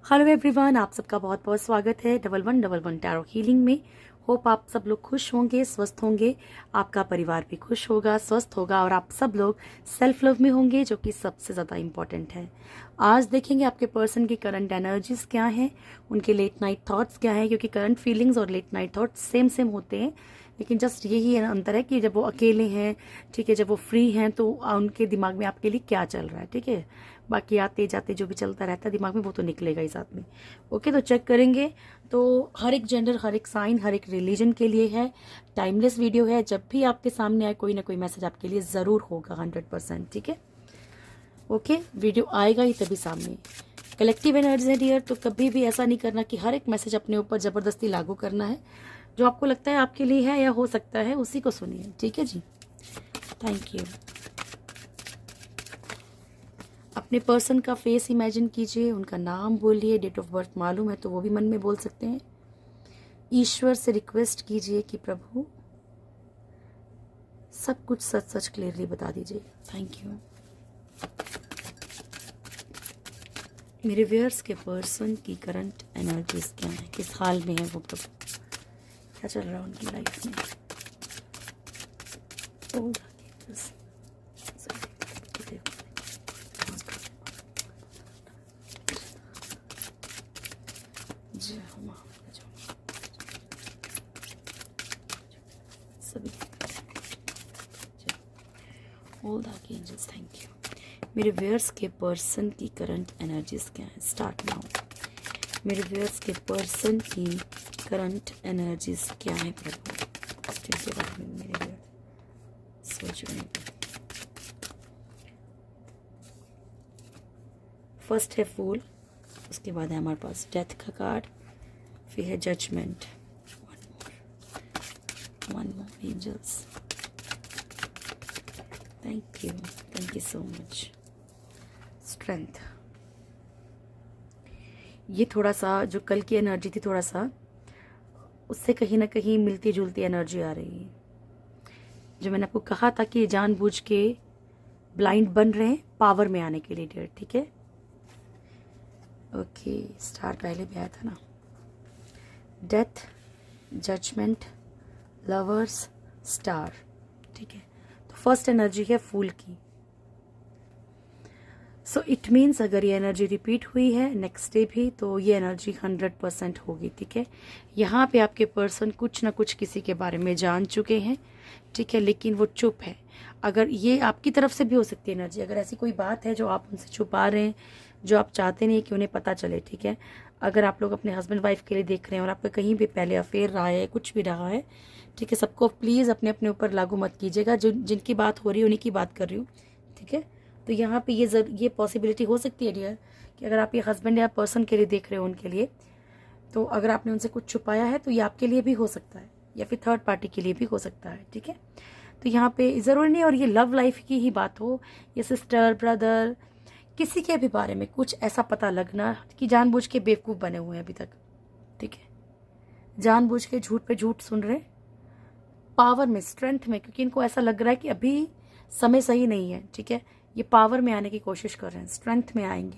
Hello everyone, आप सबका बहुत बहुत स्वागत है 1111 टैरो हीलिंग में। होप आप सब लोग खुश होंगे, स्वस्थ होंगे, आपका परिवार भी खुश होगा, स्वस्थ होगा और आप सब लोग सेल्फ लव में होंगे, जो कि सबसे ज़्यादा इम्पोर्टेंट है। आज देखेंगे आपके पर्सन की करंट एनर्जीज क्या हैं, उनके लेट नाइट थॉट्स क्या हैं, क्योंकि करंट फीलिंग्स और late night thoughts same same होते हैं, लेकिन जस्ट यही अंतर है कि जब वो अकेले हैं, ठीक है, जब वो फ्री हैं तो उनके दिमाग में आपके लिए क्या चल रहा है, ठीक है। बाकी आते जाते जो भी चलता रहता है दिमाग में वो तो निकलेगा ही साथ में। ओके, तो चेक करेंगे। तो हर एक जेंडर, हर एक साइन, हर एक रिलीजन के लिए है। टाइमलेस वीडियो है, जब भी आपके सामने आए कोई ना कोई मैसेज आपके लिए ज़रूर होगा 100%, ठीक है। ओके, वीडियो आएगा ही तभी सामने। कलेक्टिव एनर्जी है डियर, तो कभी भी ऐसा नहीं करना कि हर एक मैसेज अपने ऊपर ज़बरदस्ती लागू करना है। जो आपको लगता है आपके लिए है या हो सकता है उसी को सुनिए, ठीक है जी। Thank you. अपने पर्सन का फेस इमेजिन कीजिए, उनका नाम बोलिए, डेट ऑफ बर्थ मालूम है तो वो भी मन में बोल सकते हैं। ईश्वर से रिक्वेस्ट कीजिए कि प्रभु सब कुछ सच सच क्लियरली बता दीजिए। Thank you. मेरे व्यूअर्स के पर्सन की करंट एनर्जीज क्या है, किस हाल में है वो प्रभु, क्या चल रहा है उनकी लाइफ में। All the archangels, thank you. मेरे व्यूअर्स के पर्सन की करंट एनर्जीज क्या है, स्टार्ट नाउ। मेरे व्यूअर्स के पर्सन की करंट एनर्जीज क्या है प्रभु, के बारे में मेरे व्यूअर्स सोच रहे हैं। फर्स्ट है फूल, उसके बाद है हमारे पास डेथ का कार्ड, फिर है judgement. One more angels, thank you so much. Strength, ये थोड़ा सा जो कल की एनर्जी थी, थोड़ा सा उससे कहीं ना कहीं मिलती जुलती एनर्जी आ रही है। जो मैंने आपको कहा था कि जानबूझ के ब्लाइंड बन रहे हैं पावर में आने के लिए डियर, ठीक है। ओके, स्टार पहले भी आया था ना। डेथ, जजमेंट, लवर्स, स्टार, ठीक है। तो फर्स्ट एनर्जी है फूल की। सो इट मीन्स अगर ये एनर्जी रिपीट हुई है नेक्स्ट डे भी तो ये एनर्जी 100% होगी, ठीक है। यहाँ पे आपके पर्सन कुछ ना कुछ किसी के बारे में जान चुके हैं, ठीक है, लेकिन वो चुप है। अगर ये आपकी तरफ से भी हो सकती है एनर्जी, अगर ऐसी कोई बात है जो आप उनसे छुपा रहे हैं, जो आप चाहते नहीं कि उन्हें पता चले, ठीक है। अगर आप लोग अपने हस्बैंड वाइफ के लिए देख रहे हैं और आपका कहीं भी पहले अफेयर रहा है, कुछ भी रहा है, ठीक है, सबको प्लीज़ अपने अपने ऊपर लागू मत कीजिएगा। जो जिनकी बात हो रही है उन्हीं की बात कर रही हूँ, ठीक है। तो यहाँ पे ये पॉसिबिलिटी हो सकती है डियर कि अगर आप ये हस्बैंड या पर्सन के लिए देख रहे हो उनके लिए, तो अगर आपने उनसे कुछ छुपाया है तो ये आपके लिए भी हो सकता है या फिर थर्ड पार्टी के लिए भी हो सकता है, ठीक है। तो यहाँ पे ज़रूरी नहीं और ये लव लाइफ की ही बात हो, ये सिस्टर ब्रदर किसी के भी बारे में कुछ ऐसा पता लगना कि जानबूझ के बेवकूफ़ बने हुए हैं अभी तक, ठीक है, जानबूझ के झूठ पे झूठ सुन रहे, पावर में, स्ट्रेंथ में, क्योंकि इनको ऐसा लग रहा है कि अभी समय सही नहीं है, ठीक है। ये पावर में आने की कोशिश कर रहे हैं, स्ट्रेंथ में आएंगे,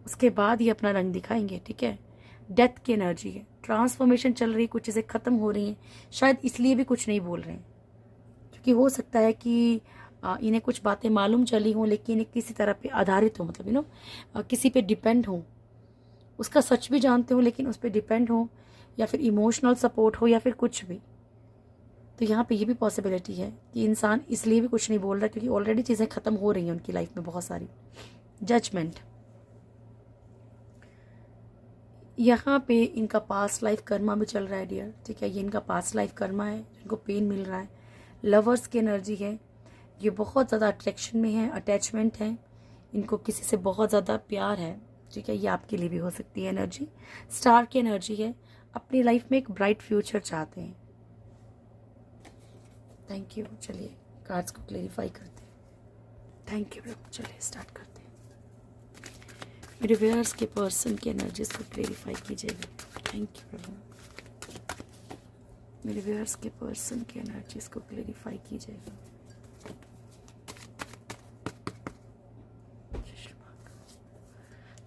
उसके बाद ये अपना रंग दिखाएंगे, ठीक है। डेथ की एनर्जी है, ट्रांसफॉर्मेशन चल रही है, कुछ चीज़ें खत्म हो रही हैं, शायद इसलिए भी कुछ नहीं बोल रहे हैं, क्योंकि हो सकता है कि इन्हें कुछ बातें मालूम चली हों लेकिन किसी तरह पे आधारित हो, मतलब किसी पे डिपेंड हो, उसका सच भी जानते हो लेकिन उस पर डिपेंड हो, या फिर इमोशनल सपोर्ट हो, या फिर कुछ भी। तो यहाँ पे ये भी पॉसिबिलिटी है कि इंसान इसलिए भी कुछ नहीं बोल रहा क्योंकि ऑलरेडी चीज़ें ख़त्म हो रही हैं उनकी लाइफ में बहुत सारी। जजमेंट, यहाँ पे इनका पास्ट लाइफ कर्मा भी चल रहा है डियर, ठीक है। ये इनका पास्ट लाइफ कर्मा है, इनको पेन मिल रहा है। लवर्स की एनर्जी है, ये बहुत ज़्यादा अट्रैक्शन में है, अटैचमेंट है, इनको किसी से बहुत ज़्यादा प्यार है, ठीक है। ये आपके लिए भी हो सकती है एनर्जी। स्टार की एनर्जी है, अपनी लाइफ में एक ब्राइट फ्यूचर चाहते हैं। Thank you. चलिए कार्ड्स को क्लेरिफाई करते हैं। थैंक यू प्रभु, चलिए स्टार्ट करते हैं। मेरे व्यूअर्स के पर्सन की एनर्जीज को क्लेरिफाई कीजिएगा। थैंक यू प्रभु। मेरे व्यूअर्स के पर्सन की एनर्जीज को क्लेरिफाई कीजिएगा।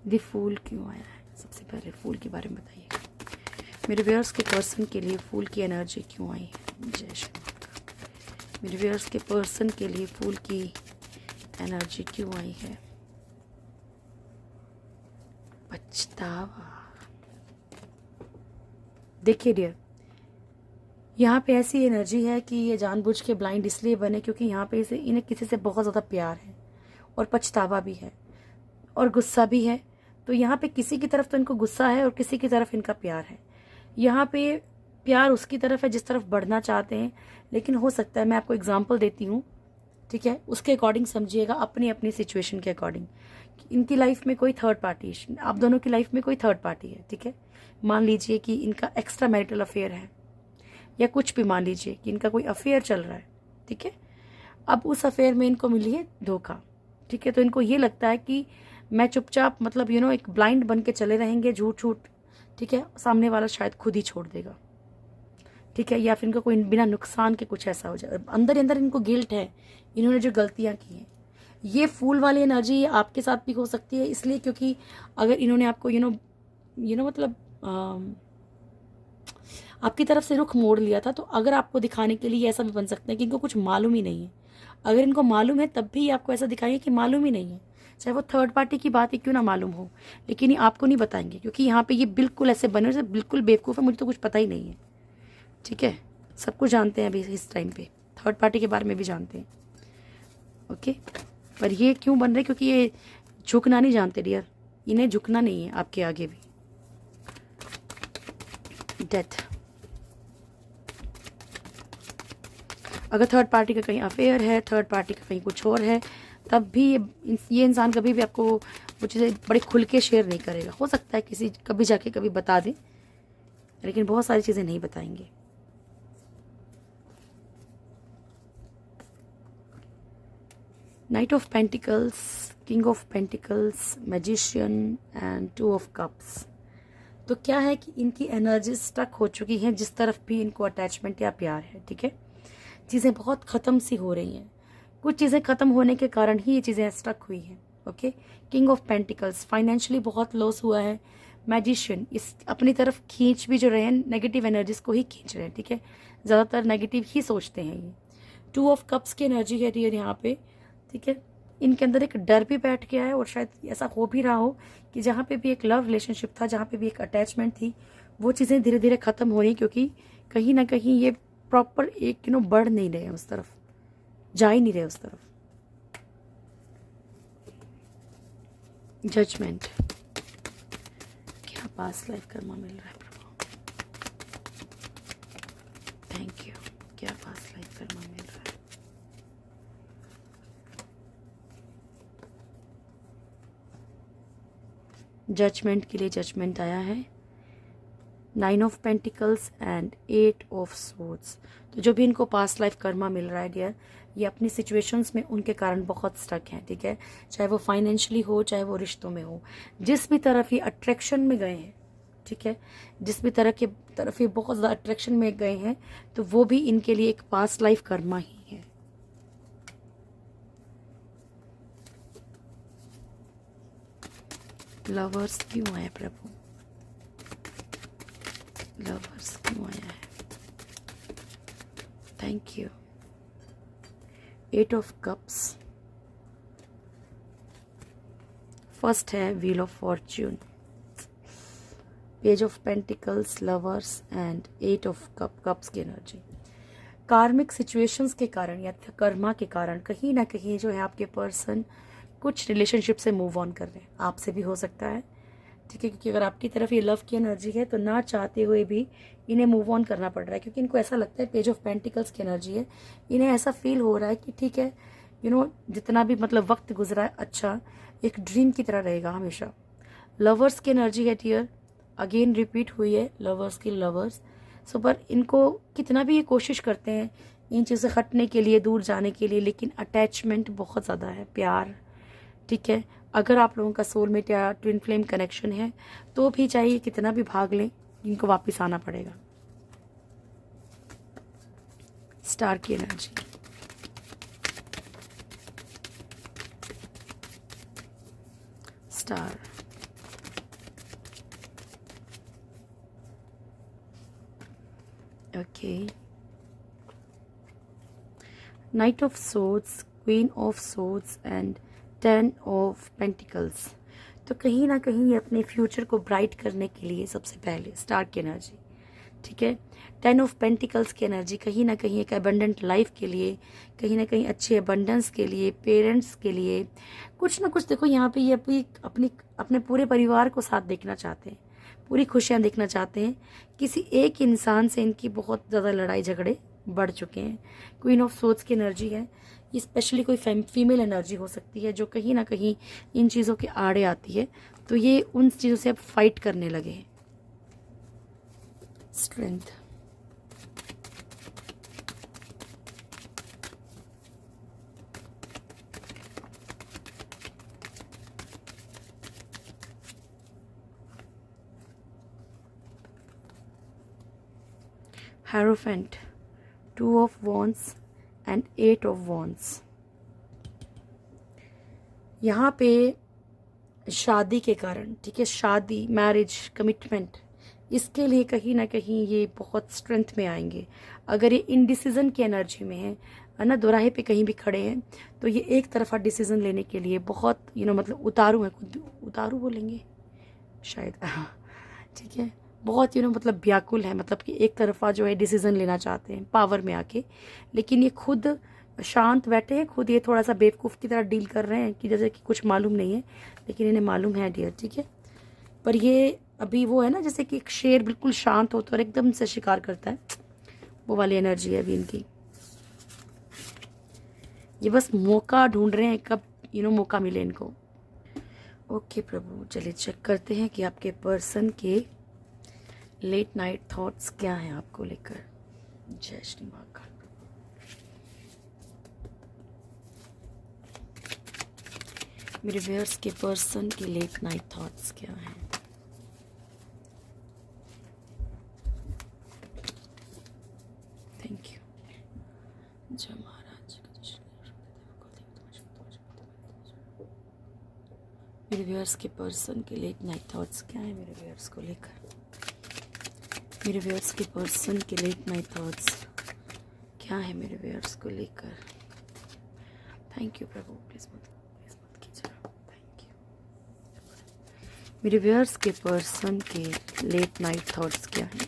द फूल क्यों आया है? सबसे पहले फूल के बारे में बताइए, मेरे व्यूअर्स के पर्सन के लिए फूल की एनर्जी क्यों आई है। जय श्री माता। मेरे व्यूअर्स के पर्सन के लिए फूल की एनर्जी क्यों आई है। पछतावा। देखिए डियर, यहाँ पे ऐसी एनर्जी है कि ये जानबूझ के ब्लाइंड इसलिए बने क्योंकि यहाँ पे इन्हें किसी से बहुत ज़्यादा प्यार है और पछतावा भी है और गुस्सा भी है। तो यहाँ पे किसी की तरफ तो इनको गुस्सा है और किसी की तरफ इनका प्यार है। यहाँ पे प्यार उसकी तरफ है जिस तरफ बढ़ना चाहते हैं, लेकिन हो सकता है, मैं आपको एग्जांपल देती हूँ, ठीक है, उसके अकॉर्डिंग समझिएगा, अपनी अपनी सिचुएशन के अकॉर्डिंग। इनकी लाइफ में कोई थर्ड पार्टी, आप दोनों की लाइफ में कोई थर्ड पार्टी है, ठीक है। मान लीजिए कि इनका एक्स्ट्रा मैरिटल अफेयर है या कुछ भी, मान लीजिए कि इनका कोई अफेयर चल रहा है, ठीक है। अब उस अफेयर में इनको मिली है धोखा, ठीक है। तो इनको ये लगता है कि मैं चुपचाप, मतलब एक ब्लाइंड बन के चले रहेंगे, झूठ झूठ, ठीक है, सामने वाला शायद खुद ही छोड़ देगा, ठीक है, या फिर इनका कोई बिना नुकसान के कुछ ऐसा हो जाए। अंदर अंदर इनको गिल्ट है, इन्होंने जो गलतियां की हैं। ये फूल वाली एनर्जी आपके साथ भी हो सकती है, इसलिए क्योंकि अगर इन्होंने आपको मतलब आपकी तरफ से रुख मोड़ लिया था, तो अगर आपको दिखाने के लिए ऐसा भी बन सकता है कि इनको कुछ मालूम ही नहीं है। अगर इनको मालूम है तब भी आपको ऐसा दिखाएंगे कि मालूम ही नहीं है, चाहे वो थर्ड पार्टी की बात ही क्यों ना मालूम हो, लेकिन ये आपको नहीं बताएंगे क्योंकि यहाँ पे ये बिल्कुल ऐसे बने जैसे बिल्कुल बेवकूफ़ है, मुझे तो कुछ पता ही नहीं है, ठीक है। सब कुछ जानते हैं अभी इस टाइम पे, थर्ड पार्टी के बारे में भी जानते हैं, ओके। पर ये क्यों बन रहे, क्योंकि ये झुकना नहीं जानते डियर, इन्हें झुकना नहीं है आपके आगे भी। डेथ। अगर थर्ड पार्टी का कहीं अफेयर है, थर्ड पार्टी का कहीं कुछ और है, तब भी ये इंसान कभी भी आपको वो चीज़ें बड़े खुल के शेयर नहीं करेगा। हो सकता है किसी कभी जाके कभी बता दें, लेकिन बहुत सारी चीज़ें नहीं बताएंगे। Night of pentacles, king of pentacles, magician and two of cups. तो क्या है कि इनकी एनर्जी स्टक हो चुकी है, जिस तरफ भी इनको अटैचमेंट या प्यार है, ठीक है। चीज़ें बहुत ख़त्म सी हो रही हैं, कुछ चीज़ें ख़त्म होने के कारण ही ये चीज़ें स्टक हुई हैं, okay. King of pentacles, financially बहुत लॉस हुआ है। मैजिशियन, इस अपनी तरफ खींच भी जो रहे हैं, नेगेटिव एनर्जीज को ही खींच रहे हैं, ठीक है, ज़्यादातर नेगेटिव ही सोचते हैं ये। टू ऑफ कप्स की एनर्जी है डियर यहाँ पे, ठीक है। इनके अंदर एक डर भी बैठ गया है और शायद ऐसा हो भी रहा हो कि जहाँ पे भी एक लव रिलेशनशिप था, जहाँ पे भी एक अटैचमेंट थी, वो चीज़ें धीरे धीरे ख़त्म हो रही, क्योंकि कहीं ना कहीं ये प्रॉपर एक बढ़ नहीं रहे हैं उस तरफ, जा ही नहीं रहे उस तरफ। जजमेंट। क्या पास्ट लाइफ कर्मा मिल रहा है प्रभु, थैंक यू। क्या पास्ट लाइफ कर्मा मिल रहा है। जजमेंट के लिए जजमेंट आया है, 9 of pentacles and 8 of swords. तो जो भी इनको पास्ट लाइफ कर्मा मिल रहा है डियर, ये अपनी सिचुएशंस में उनके कारण बहुत स्टक हैं, ठीक है, चाहे वो फाइनेंशियली हो, चाहे वो रिश्तों में हो। जिस भी तरफ ये अट्रैक्शन में गए हैं, ठीक है, जिस भी तरफ ये बहुत ज़्यादा अट्रैक्शन में गए हैं, तो वो भी इनके लिए एक पास्ट लाइफ कर्मा ही है। लवर्स क्यों आया प्रभु, लवर्स क्यों आया है, thank you. 8 of cups, first है wheel of fortune, page of pentacles, lovers and 8 of cups की एनर्जी। कार्मिक सिचुएशंस के कारण या कर्मा के कारण कहीं ना कहीं जो है आपके पर्सन कुछ रिलेशनशिप से मूव ऑन कर रहे हैं, आपसे भी हो सकता है, ठीक है, क्योंकि अगर आपकी तरफ ये लव की एनर्जी है तो ना चाहते हुए भी इन्हें मूव ऑन करना पड़ रहा है, क्योंकि इनको ऐसा लगता है, पेज ऑफ पेंटिकल्स की एनर्जी है, इन्हें ऐसा फील हो रहा है कि ठीक है, जितना भी मतलब वक्त गुजरा है, अच्छा एक ड्रीम की तरह रहेगा हमेशा। लवर्स की एनर्जी है डियर, अगेन रिपीट हुई है, लवर्स की लवर्स। सो पर इनको कितना भी ये कोशिश करते हैं इन चीज़ से हटने के लिए, दूर जाने के लिए, लेकिन अटैचमेंट बहुत ज़्यादा है, प्यार, ठीक है। अगर आप लोगों का सोलमेट या ट्विन फ्लेम कनेक्शन है तो भी चाहिए कितना भी भाग लें, इनको वापस आना पड़ेगा। स्टार की energy, star, okay, night of swords, queen of swords and 10 of pentacles. तो कहीं ना कहीं ये अपने फ्यूचर को ब्राइट करने के लिए सबसे पहले स्टार की एनर्जी, ठीक है। 10 ऑफ पेंटिकल्स की एनर्जी कहीं ना कहीं एक अबंडेंट लाइफ के लिए, कहीं ना कहीं अच्छे अबंडेंस के लिए, पेरेंट्स के लिए कुछ ना कुछ। देखो यहाँ पे ये अपने पूरे परिवार को साथ देखना चाहते हैं, पूरी खुशियाँ देखना चाहते हैं। किसी एक इंसान से इनकी बहुत ज़्यादा लड़ाई झगड़े बढ़ चुके हैं। क्वीन ऑफ सोर्ड्स की एनर्जी है, ये स्पेशली कोई फीमेल एनर्जी हो सकती है जो कहीं ना कहीं इन चीज़ों के आड़े आती है। तो ये उन चीज़ों से अब फाइट करने लगे हैं। Strength, Hierophant, 2 of Wands and 8 of Wands। यहाँ पे शादी के कारण, ठीक है, शादी, मैरिज, कमिटमेंट, इसके लिए कहीं ना कहीं ये बहुत स्ट्रेंथ में आएंगे। अगर ये इनडिसीजन की एनर्जी में है ना, दोराहे पे कहीं भी खड़े हैं, तो ये एक तरफा डिसीजन लेने के लिए बहुत मतलब उतारू है, उतारू बोलेंगे शायद, ठीक है, बहुत मतलब व्याकुल है, मतलब कि एक तरफा जो है डिसीजन लेना चाहते हैं पावर में आके। लेकिन ये खुद शांत बैठे हैं, खुद ये थोड़ा सा बेवकूफ़ की तरह डील कर रहे हैं कि जैसे कि कुछ मालूम नहीं है, लेकिन इन्हें मालूम है डियर, ठीक है। पर ये अभी वो है ना, जैसे कि एक शेर बिल्कुल शांत होता है और एकदम से शिकार करता है, वो वाली एनर्जी है अभी इनकी। ये बस मौका ढूंढ रहे हैं, कब मौका मिले इनको। ओके प्रभु, चलिए चेक करते हैं कि आपके पर्सन के लेट नाइट थॉट्स क्या हैं आपको लेकर। जय श्री महाकाल। मेरे व्यूअर्स के पर्सन के लेट नाइट थॉट्स क्या हैं। थैंक यू जय महाराज। मेरे व्यूअर्स के पर्सन के लेट नाइट थॉट्स क्या हैं मेरे व्यूअर्स को लेकर। मेरे व्यूअर्स के पर्सन के लेट नाइट थॉट्स क्या है मेरे व्यूअर्स को लेकर। थैंक यू प्रभु, प्लीज मत कीजिए, थैंक यू। मेरे व्यूअर्स के पर्सन के लेट नाइट थॉट्स क्या हैं,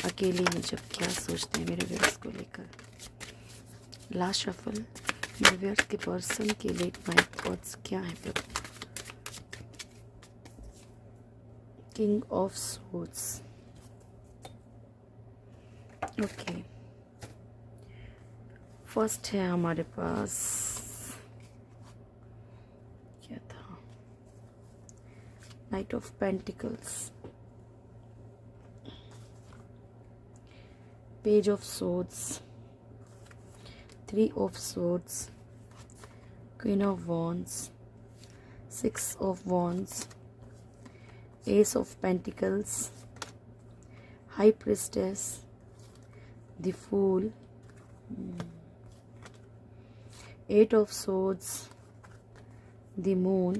अकेले में जब क्या सोचते हैं मेरे व्यूअर्स को लेकर। लास्ट शफल, मेरे व्यूअर्स के पर्सन के लेट नाइट थॉट्स क्या हैं प्रभु। King of swords, okay. First है हमारे पास क्या था, knight of pentacles, page of swords, 3 of swords, queen of wands, 6 of wands, ace of pentacles, high priestess, the Fool, 8 of Swords, the Moon,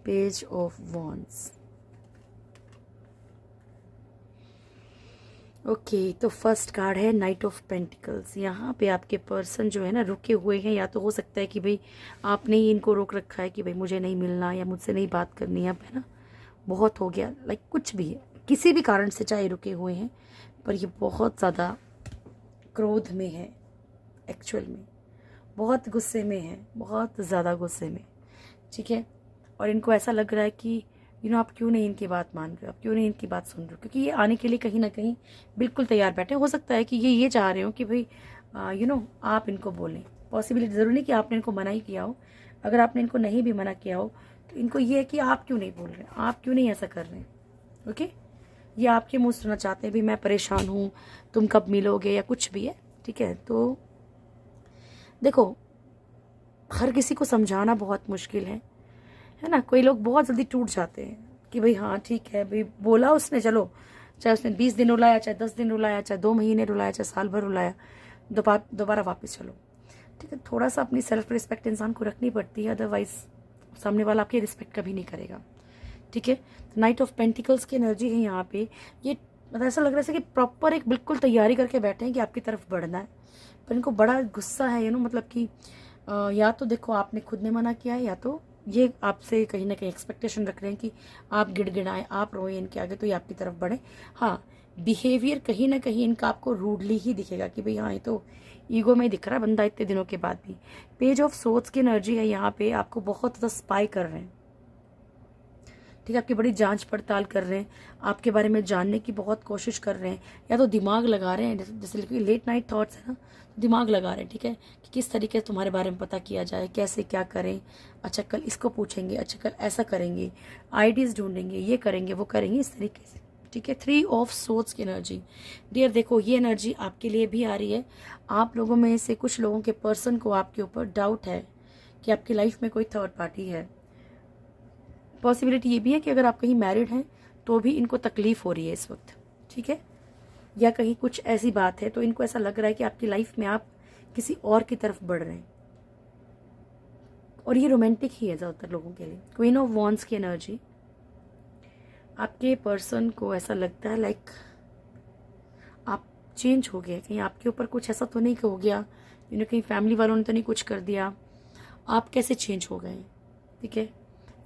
Page of Wands। Okay, तो first card है night of pentacles. यहाँ पे आपके person जो है ना रुके हुए हैं, या तो हो सकता है कि भाई आपने ही इनको रोक रखा है कि भाई मुझे नहीं मिलना या मुझसे नहीं बात करनी है, ना बहुत हो गया, लाइक कुछ भी है, किसी भी कारण से चाहे रुके हुए हैं, पर ये बहुत ज़्यादा क्रोध में है, एक्चुअल में बहुत गुस्से में है, बहुत ज़्यादा गुस्से में, ठीक है। और इनको ऐसा लग रहा है कि आप क्यों नहीं इनकी बात मान रहे हो, आप क्यों नहीं इनकी बात सुन रहे हो, क्योंकि ये आने के लिए कहीं ना कहीं बिल्कुल तैयार बैठे। हो सकता है कि ये चाह रहे हो कि भाई आप इनको बोलें। पॉसिबिलिटी ज़रूरी नहीं कि आपने इनको मना ही किया हो, अगर आपने इनको नहीं भी मना किया हो तो इनको ये है कि आप क्यों नहीं बोल रहे, आप क्यों नहीं ऐसा कर रहे हैं। ओके, ये आपके मुंह सुनना चाहते हैं भी मैं परेशान हूँ, तुम कब मिलोगे, या कुछ भी है, ठीक है। तो देखो, हर किसी को समझाना बहुत मुश्किल है ना। कोई लोग बहुत जल्दी टूट जाते हैं कि भाई हाँ ठीक है, भाई बोला उसने, चलो, चाहे उसने 20 दिन रुलाया, चाहे 10 दिन रुलाया, चाहे 2 महीने रुलाया, चाहे साल भर रुलाया, दोबारा वापस चलो, ठीक है। थोड़ा सा अपनी सेल्फ रिस्पेक्ट इंसान को रखनी पड़ती है, अदरवाइज सामने वाला आपकी रिस्पेक्ट कभी नहीं करेगा, ठीक है। तो नाइट ऑफ पेंटिकल्स की एनर्जी है यहाँ पे। ये मतलब ऐसा लग रहा है कि प्रॉपर एक बिल्कुल तैयारी करके बैठे हैं कि आपकी तरफ बढ़ना है, पर इनको बड़ा गुस्सा है मतलब कि या तो देखो आपने खुद ने मना किया है, या तो ये आपसे कहीं ना कहीं एक्सपेक्टेशन रख रहे हैं कि आप गिड़गिड़ाएं, आप रोएं इनके आगे तो ये आपकी तरफ बढ़े। हाँ, बिहेवियर कहीं ना कहीं इनका आपको रूडली ही दिखेगा कि भाई हाँ ये तो ईगो में दिख रहा है बंदा इतने दिनों के बाद भी। पेज ऑफ सोर्ड्स की एनर्जी है यहाँ पे, आपको बहुत ज़्यादा स्पाई कर रहे हैं, ठीक है, आपकी बड़ी जांच पड़ताल कर रहे हैं, आपके बारे में जानने की बहुत कोशिश कर रहे हैं, या तो दिमाग लगा रहे हैं, जैसे लेट नाइट थॉट्स है ना, दिमाग लगा रहे हैं, ठीक है, कि किस तरीके से तुम्हारे बारे में पता किया जाए, कैसे क्या करें, अच्छा कल इसको पूछेंगे, अच्छा कल ऐसा करेंगे, आइडियाज़ ढूंढेंगे, ये करेंगे वो करेंगे, इस तरीके से, ठीक है। 3 ऑफ सोर्ड्स की एनर्जी डियर, देखो ये एनर्जी आपके लिए भी आ रही है। आप लोगों में से कुछ लोगों के पर्सन को आपके ऊपर डाउट है कि आपकी लाइफ में कोई थर्ड पार्टी है। पॉसिबिलिटी ये भी है कि अगर आप कहीं मैरिड हैं तो भी इनको तकलीफ हो रही है इस वक्त, ठीक है, या कहीं कुछ ऐसी बात है तो इनको ऐसा लग रहा है कि आपकी लाइफ में आप किसी और की तरफ बढ़ रहे हैं, और ये रोमांटिक ही है ज़्यादातर लोगों के लिए। क्वीन ऑफ वॉन्ड्स की एनर्जी, आपके पर्सन को ऐसा लगता है लाइक आप चेंज हो गए, कहीं आपके ऊपर कुछ ऐसा तो नहीं हो गया, कहीं फैमिली वालों ने तो नहीं कुछ कर दिया, आप कैसे चेंज हो गए, ठीक है,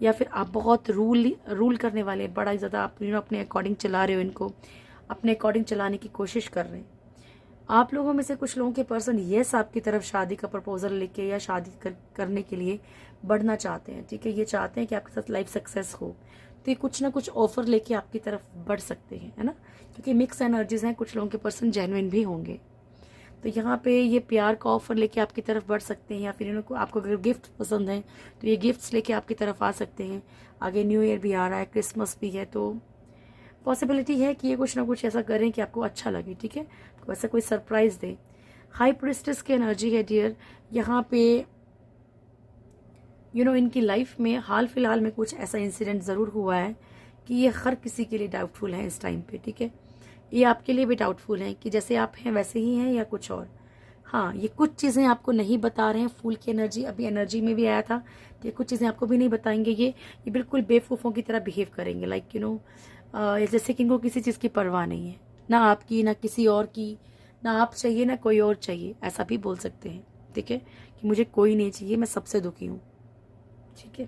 या फिर आप बहुत रूल करने वाले, बड़ा ही ज़्यादा आप अपने अकॉर्डिंग चला रहे हो, इनको अपने अकॉर्डिंग चलाने की कोशिश कर रहे हैं। आप लोगों में से कुछ लोगों के पर्सन येस आपकी तरफ शादी का प्रपोजल लेके या शादी करने के लिए बढ़ना चाहते हैं, ठीक है, ये चाहते हैं कि आपके साथ लाइफ सक्सेस हो, तो ये कुछ ना कुछ ऑफर लेके आपकी तरफ बढ़ सकते हैं, है ना, क्योंकि मिक्स एनर्जीज हैं, कुछ लोगों के पर्सन जेन्युइन भी होंगे, तो यहाँ पे ये प्यार का ऑफर लेके आपकी तरफ बढ़ सकते हैं, या फिर इनको आपको अगर गिफ्ट पसंद है तो ये गिफ्ट्स लेके आपकी तरफ आ सकते हैं। आगे न्यू ईयर भी आ रहा है, क्रिसमस भी है, तो पॉसिबिलिटी है कि ये कुछ ना कुछ ऐसा करें कि आपको अच्छा लगे, ठीक है, तो ऐसा कोई सरप्राइज दे। हाई प्रिस्टेस की एनर्जी है डियर, यहाँ पे इनकी लाइफ में हाल फिलहाल में कुछ ऐसा इंसिडेंट ज़रूर हुआ है कि ये हर किसी के लिए डाउटफुल है इस टाइम पे, ठीक है, ये आपके लिए भी डाउटफुल है कि जैसे आप हैं वैसे ही हैं या कुछ और। हाँ, ये कुछ चीज़ें आपको नहीं बता रहे हैं, फूल की एनर्जी अभी एनर्जी में भी आया था, तो ये कुछ चीज़ें आपको भी नहीं बताएंगे, ये बिल्कुल बेवकूफ़ों की तरह बिहेव करेंगे, लाइक जैसे कि इनको किसी चीज़ की परवाह नहीं है, ना आपकी ना किसी और की, ना आप चाहिए ना कोई और चाहिए, ऐसा भी बोल सकते हैं, ठीक है, कि मुझे कोई नहीं चाहिए, मैं सबसे दुखी हूँ, ठीक है।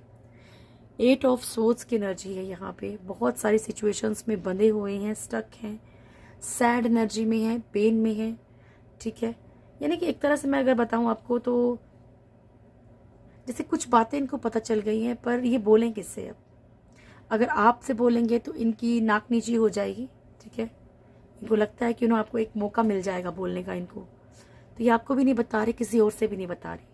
8 ऑफ सोर्ड्स की एनर्जी है यहाँ पे, बहुत सारी सिचुएशंस में बंधे हुए हैं, स्टक हैं, सैड एनर्जी में है, पेन में है, ठीक है, यानी कि एक तरह से मैं अगर बताऊं आपको तो जैसे कुछ बातें इनको पता चल गई हैं, पर ये बोलें किससे अब, अगर आपसे बोलेंगे तो इनकी नाक नीची हो जाएगी, ठीक है, इनको लगता है कि आपको एक मौका मिल जाएगा बोलने का इनको, तो ये आपको भी नहीं बता रहे, किसी और से भी नहीं बता रहे।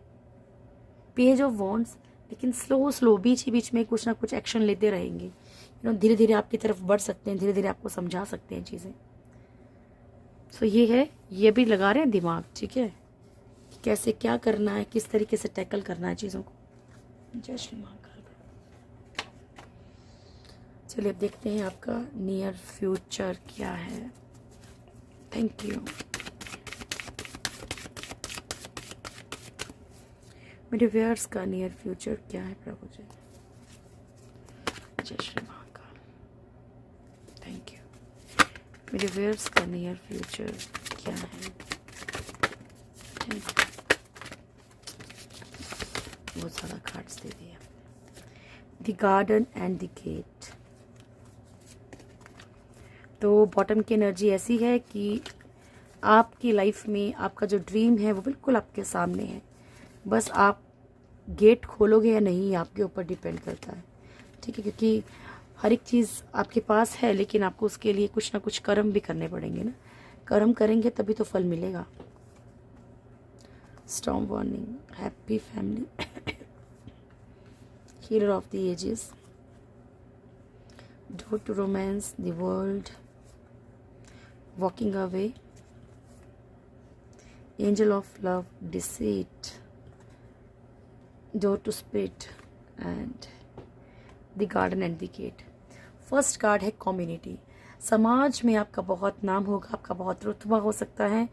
पेज ऑफ वॉन्ड्स, लेकिन स्लो बीच ही बीच में कुछ ना कुछ एक्शन लेते रहेंगे, धीरे धीरे आपकी तरफ बढ़ सकते हैं, धीरे धीरे आपको समझा सकते हैं चीज़ें। सो ये है, ये भी लगा रहे हैं दिमाग, ठीक है, कैसे क्या करना है, किस तरीके से टैकल करना है चीज़ों को। जय श्री महाकाल। चलिए अब देखते हैं आपका नियर फ्यूचर क्या है। Thank you. मेरे व्यूअर्स का नियर फ्यूचर क्या है प्रभु जी। जय श्री महाकाल। Thank you. मेरे व्यूअर्स का नियर फ्यूचर क्या है। बहुत सारा कार्ड्स दे दिया। The garden and the gate. तो बॉटम की एनर्जी ऐसी है कि आपकी लाइफ में आपका जो ड्रीम है वो बिल्कुल आपके सामने है, बस आप गेट खोलोगे या नहीं आपके ऊपर डिपेंड करता है, ठीक है, क्योंकि हर एक चीज़ आपके पास है, लेकिन आपको उसके लिए कुछ ना कुछ कर्म भी करने पड़ेंगे ना, कर्म करेंगे तभी तो फल मिलेगा। Storm warning, happy family, healer of the ages, door to romance, the world, walking away, angel of love, deceit, door to spirit and the garden and the gate. First card है कम्युनिटी। समाज में आपका बहुत नाम होगा, आपका बहुत रुतबा हो सकता है,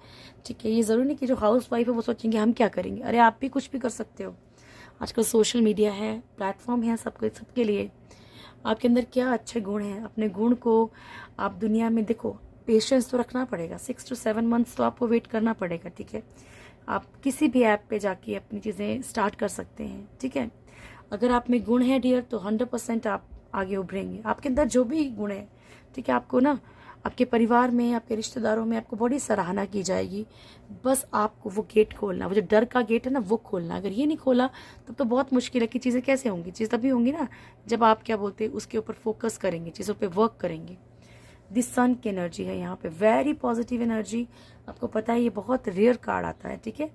ठीक है। ये ज़रूरी नहीं कि जो हाउस वाइफ है वो सोचेंगे हम क्या करेंगे, अरे आप भी कुछ भी कर सकते हो। आजकल सोशल मीडिया है, प्लेटफॉर्म है सबके लिए। आपके अंदर क्या अच्छे गुण हैं, अपने गुण को आप दुनिया में देखो, पेशेंस तो रखना पड़ेगा, 6 to 7 मंथ्स तो आपको वेट करना पड़ेगा, ठीक है। आप किसी भी ऐप पे जाके अपनी चीज़ें स्टार्ट कर सकते हैं, ठीक है। अगर आप में गुण है डियर तो 100% आप आगे उभरेंगे। आपके अंदर जो भी गुण है, ठीक है, आपको ना आपके परिवार में, आपके रिश्तेदारों में आपको बड़ी सराहना की जाएगी। बस आपको वो गेट खोलना, वो जो डर का गेट है ना, वो खोलना। अगर ये नहीं खोला तब तो बहुत मुश्किल है कि चीज़ें कैसे होंगी। चीज़ तभी होंगी ना जब आप क्या बोलते हैं उसके ऊपर फोकस करेंगे, चीज़ों पे वर्क करेंगे। दिस सन की एनर्जी है यहाँ पे, वेरी पॉजिटिव एनर्जी। आपको पता है ये बहुत रेयर कार्ड आता है, ठीक है।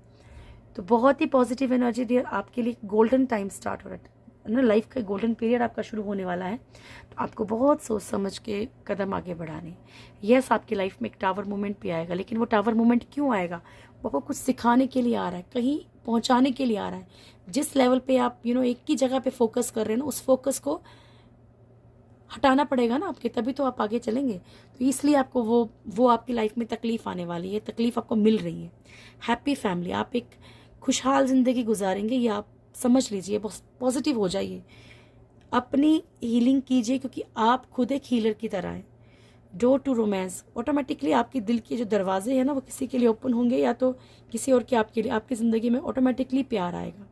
तो बहुत ही पॉजिटिव एनर्जी डियर, आपके लिए गोल्डन टाइम स्टार्ट हो रहा है ना, लाइफ का गोल्डन पीरियड आपका शुरू होने वाला है। तो आपको बहुत सोच समझ के कदम आगे बढ़ाने। यस, आपकी लाइफ में एक टावर मोमेंट भी आएगा, लेकिन वो टावर मोमेंट क्यों आएगा? वो आपको कुछ सिखाने के लिए आ रहा है, कहीं पहुंचाने के लिए आ रहा है। जिस लेवल पे आप एक ही जगह पे फोकस कर रहे हैं ना, उस फोकस को हटाना पड़ेगा ना आपके, तभी तो आप आगे चलेंगे। तो इसलिए आपको वो आपकी लाइफ में तकलीफ आने वाली है, तकलीफ आपको मिल रही है। हैप्पी फैमिली, आप एक खुशहाल जिंदगी गुजारेंगे, ये आप समझ लीजिए। पॉजिटिव हो जाइए, अपनी हीलिंग कीजिए, क्योंकि आप खुद एक हीलर की तरह हैं। डोर टू रोमांस, ऑटोमेटिकली आपके दिल के जो दरवाजे हैं ना, वो किसी के लिए ओपन होंगे, या तो किसी और के आपके लिए। आपकी ज़िंदगी में ऑटोमेटिकली प्यार आएगा।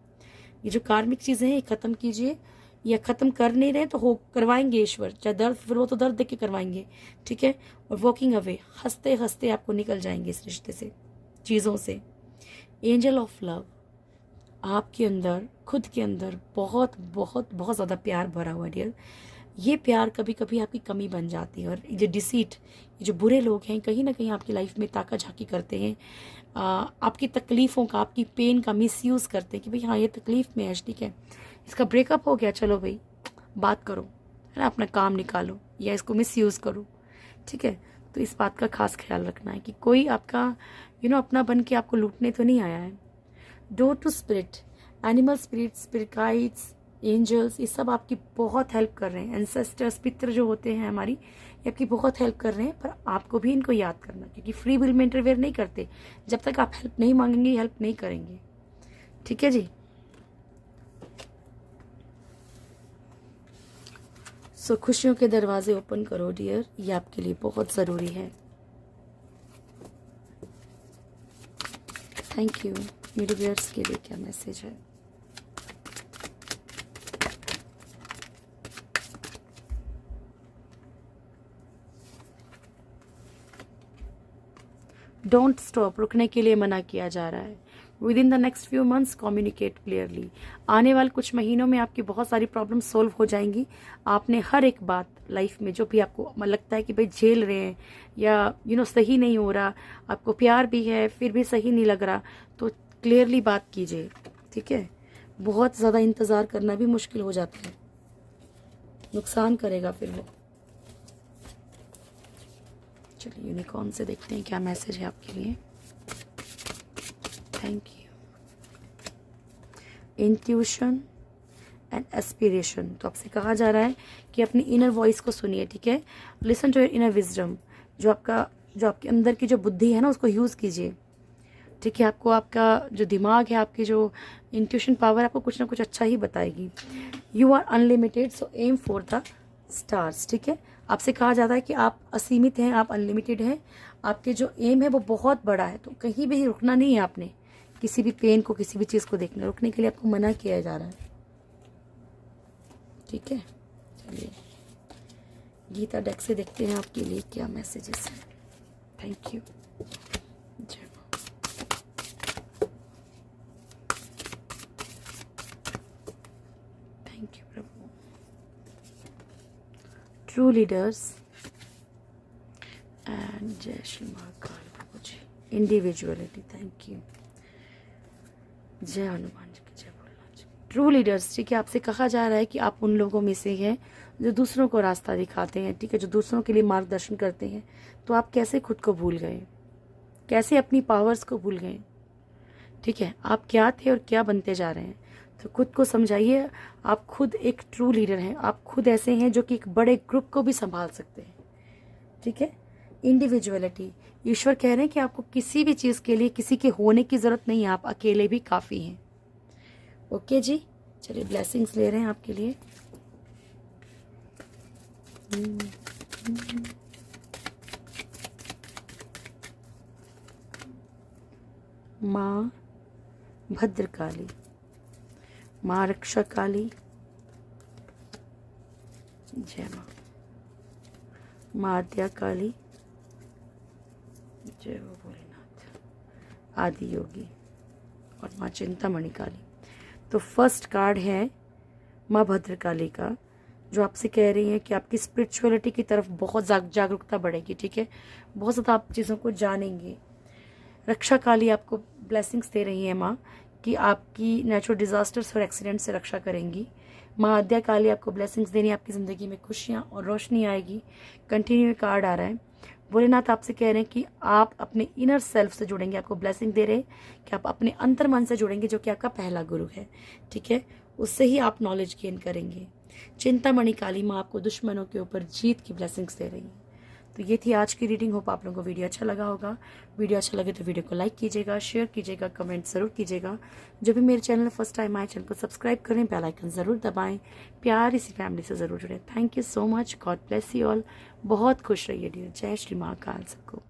ये जो कार्मिक चीज़ें हैं ये ख़त्म कीजिए, या ख़त्म कर नहीं रहे तो हो करवाएंगे ईश्वर, चाहे दर्द, फिर वो तो दर्द देख के करवाएंगे, ठीक है। और वॉकिंग अवे, हंसते हंसते आपको निकल जाएंगे इस रिश्ते से, चीज़ों से। एंजल ऑफ लव, आपके अंदर, खुद के अंदर बहुत बहुत बहुत ज़्यादा प्यार भरा हुआ है डियर। ये प्यार कभी कभी आपकी कमी बन जाती है। और ये डिसीट, ये जो बुरे लोग हैं, कहीं ना कहीं आपकी लाइफ में ताका झाकी करते हैं, आपकी तकलीफ़ों का, आपकी पेन का मिसयूज़ करते हैं कि भाई हाँ ये तकलीफ़ में है, ठीक है, इसका ब्रेकअप हो गया, चलो भाई बात करो, है ना, अपना काम निकालो, या इसको मिसयूज़ करो, ठीक है। तो इस बात का खास ख्याल रखना है कि कोई आपका अपना बन के आपको लूटने तो नहीं आया है। Door to spirit, animal spirit, स्पिरिटाइट्स, एंजल्स, ये सब आपकी बहुत हेल्प कर रहे हैं। एंसेस्टर्स, पितृ जो होते हैं हमारी, ये आपकी बहुत हेल्प कर रहे हैं। पर आपको भी इनको याद करना, क्योंकि फ्री विल में इंटरफेयर नहीं करते। जब तक आप हेल्प नहीं मांगेंगे, हेल्प नहीं करेंगे, ठीक है जी। सो खुशियों के दरवाजे ओपन करो डियर, ये आपके लिए बहुत ज़रूरी है। Thank you. मेरे व्यूअर्स के लिए क्या मैसेज है? डोंट स्टॉप, रुकने के लिए मना किया जा रहा है। With in the next few months communicate clearly. आने वाले कुछ महीनों में आपकी बहुत सारी प्रॉब्लम सोल्व हो जाएंगी। आपने हर एक बात लाइफ में जो भी आपको लगता है कि भाई झेल रहे हैं, या सही नहीं हो रहा, आपको प्यार भी है फिर भी सही नहीं लग रहा, तो क्लियरली बात कीजिए, ठीक है। बहुत ज़्यादा इंतज़ार करना भी मुश्किल हो जाता है, नुकसान करेगा फिर वो। चलिए यूनिकॉर्न से देखते हैं क्या मैसेज है आपके लिए। Thank you. Intuition and aspiration, तो आपसे कहा जा रहा है कि अपनी इनर वॉइस को सुनिए, ठीक है। Listen to your inner wisdom, जो आपके अंदर की जो बुद्धि है ना, उसको यूज़ कीजिए, ठीक है। आपको आपका जो दिमाग है, आपकी जो इंट्यूशन पावर है, आपको कुछ ना कुछ अच्छा ही बताएगी। You are unlimited, so aim for the stars, ठीक है। आपसे कहा जाता है कि आप असीमित हैं, आप अनलिमिटेड हैं, आपके जो एम है वो बहुत बड़ा है। तो कहीं भी रुकना नहीं है आपने, किसी भी पेन को, किसी भी चीज़ को देखना, रुकने के लिए आपको मना किया जा रहा है, ठीक है। चलिए गीता डेक से देखते हैं आपके लिए क्या मैसेजेस हैं। Thank you. जय मां। थैंक यू प्रभु। ट्रू लीडर्स एंड जय श्री महाकाल प्रभु जी। Individuality, thank you. जय हनुमान जी की जय बोलना जी। ट्रू लीडर्स, ठीक है। आपसे कहा जा रहा है कि आप उन लोगों में से हैं जो दूसरों को रास्ता दिखाते हैं, ठीक है, जो दूसरों के लिए मार्गदर्शन करते हैं। तो आप कैसे खुद को भूल गए, कैसे अपनी पावर्स को भूल गए, ठीक है। आप क्या थे और क्या बनते जा रहे हैं, तो खुद को समझाइए। आप खुद एक ट्रू लीडर हैं, आप खुद ऐसे हैं जो कि एक बड़े ग्रुप को भी संभाल सकते हैं, ठीक है। इंडिविजुअलिटी, ईश्वर कह रहे हैं कि आपको किसी भी चीज़ के लिए किसी के होने की ज़रूरत नहीं है, आप अकेले भी काफ़ी हैं। ओके जी, चलिए ब्लेसिंग्स ले रहे हैं आपके लिए। माँ भद्रकाली, माँ रक्षा काली, जय माँ। माँ आद्या काली, जय हो भोलेनाथ, आदि योगी, और माँ चिंतामणि काली। तो फर्स्ट कार्ड है माँ भद्रकाली का, जो आपसे कह रही है कि आपकी स्पिरिचुअलिटी की तरफ बहुत जागरूकता बढ़ेगी, ठीक है, बहुत ज़्यादा आप चीज़ों को जानेंगे। रक्षा काली आपको ब्लेसिंग्स दे रही है माँ कि आपकी नेचुरल डिजास्टर्स और एक्सीडेंट से रक्षा करेंगी। माँ आद्या काली आपको ब्लेसिंग्स देनी है, आपकी ज़िंदगी में खुशियाँ और रोशनी आएगी। कंटिन्यू कार्ड आ रहा है। भोलेनाथ आपसे कह रहे हैं कि आप अपने इनर सेल्फ से जुड़ेंगे, आपको ब्लेसिंग दे रहे हैं कि आप अपने अंतर मन से जुड़ेंगे, जो कि आपका पहला गुरु है, ठीक है, उससे ही आप नॉलेज गेन करेंगे। चिंतामणि काली माँ आपको दुश्मनों के ऊपर जीत की ब्लेसिंग्स दे रही है। तो ये थी आज की रीडिंग। होप आप लोगों को वीडियो अच्छा लगा होगा। वीडियो अच्छा लगे तो वीडियो को लाइक कीजिएगा, शेयर कीजिएगा, कमेंट ज़रूर कीजिएगा। जो भी मेरे चैनल फर्स्ट टाइम आए, चैनल को सब्सक्राइब करें, बेल आइकन ज़रूर दबाएं, प्यार इसी फैमिली से ज़रूर जुड़ें। Thank you so much, God bless you all. बहुत खुश रहिए डियर। जय श्री महाकाल सबको।